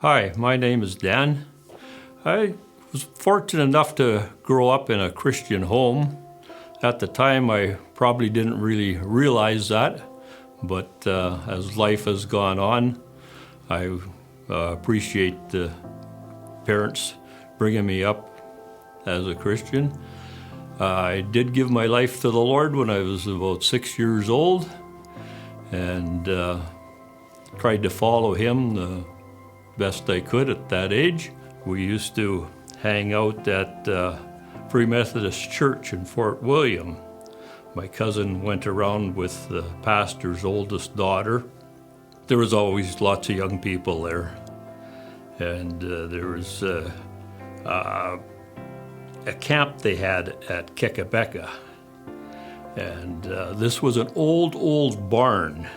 Hi, my name is Dan. I was fortunate enough to grow up in a Christian home. At the time, I probably didn't really realize that, but as life has gone on, I appreciate the parents bringing me up as a Christian. I did give my life to the Lord when I was about 6 years old and tried to follow Him the best I could at that age. We used to hang out at Free Methodist Church in Fort William. My cousin went around with the pastor's oldest daughter. There was always lots of young people there. And there was a camp they had at Kekabeka. And this was an old barn.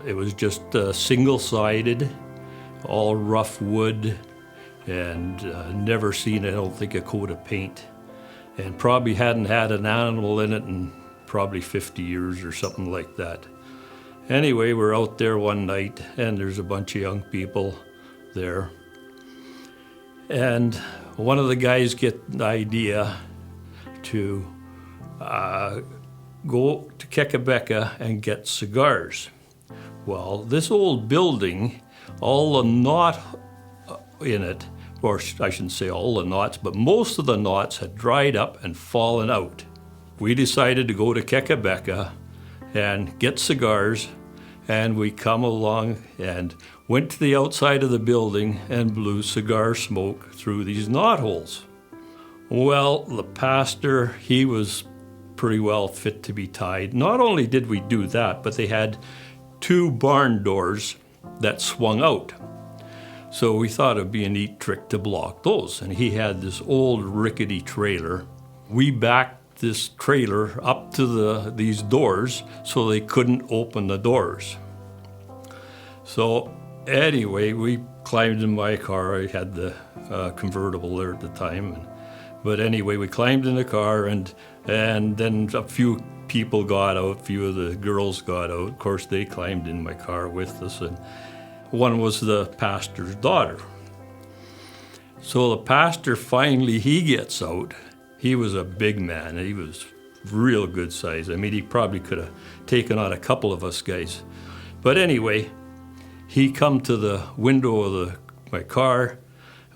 It was just single-sided, all rough wood, and never seen, I don't think, a coat of paint. And probably hadn't had an animal in it in probably 50 years or something like that. Anyway, we're out there one night, and there's a bunch of young people there. And one of the guys get the idea to go to Kekabeka and get cigars. Well, this old building, all the knot in it, or I shouldn't say all the knots, but most of the knots had dried up and fallen out. We decided to go to Kekabeka and get cigars, and we come along and went to the outside of the building and blew cigar smoke through these knot holes. Well, the pastor, he was pretty well fit to be tied. Not only did we do that, but they had 2 barn doors that swung out. So we thought it'd be a neat trick to block those. And he had this old rickety trailer. We backed this trailer up to these doors so they couldn't open the doors. So anyway, we climbed in my car. I had the convertible there at the time. But anyway, we climbed in the car, and then a few people got out, a few of the girls got out. Of course, they climbed in my car with us, and one was the pastor's daughter. So the pastor finally, he gets out. He was a big man. He was real good size. I mean, he probably could have taken on a couple of us guys. But anyway, he come to the window of my car.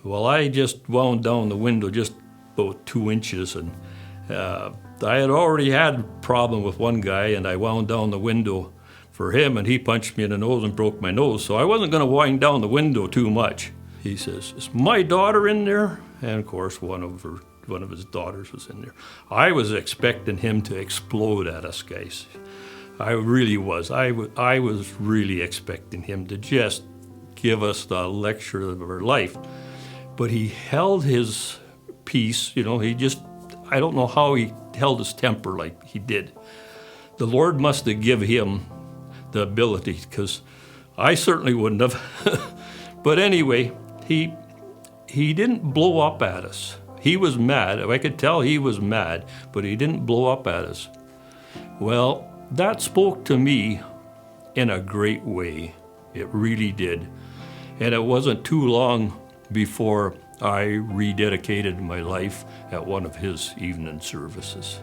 Well, I just wound down the window just about 2 inches, and I had already had a problem with one guy, and I wound down the window for him, and he punched me in the nose and broke my nose, so I wasn't going to wind down the window too much. He says, "Is my daughter in there?" And of course, one of his daughters was in there. I was expecting him to explode at us guys. I really was. I was really expecting him to just give us the lecture of our life. But he held his peace, I don't know how he held his temper like he did. The Lord must have given him the ability, because I certainly wouldn't have. But anyway, he didn't blow up at us. He was mad. I could tell he was mad, but he didn't blow up at us. Well, that spoke to me in a great way. It really did. And it wasn't too long before I rededicated my life at one of his evening services.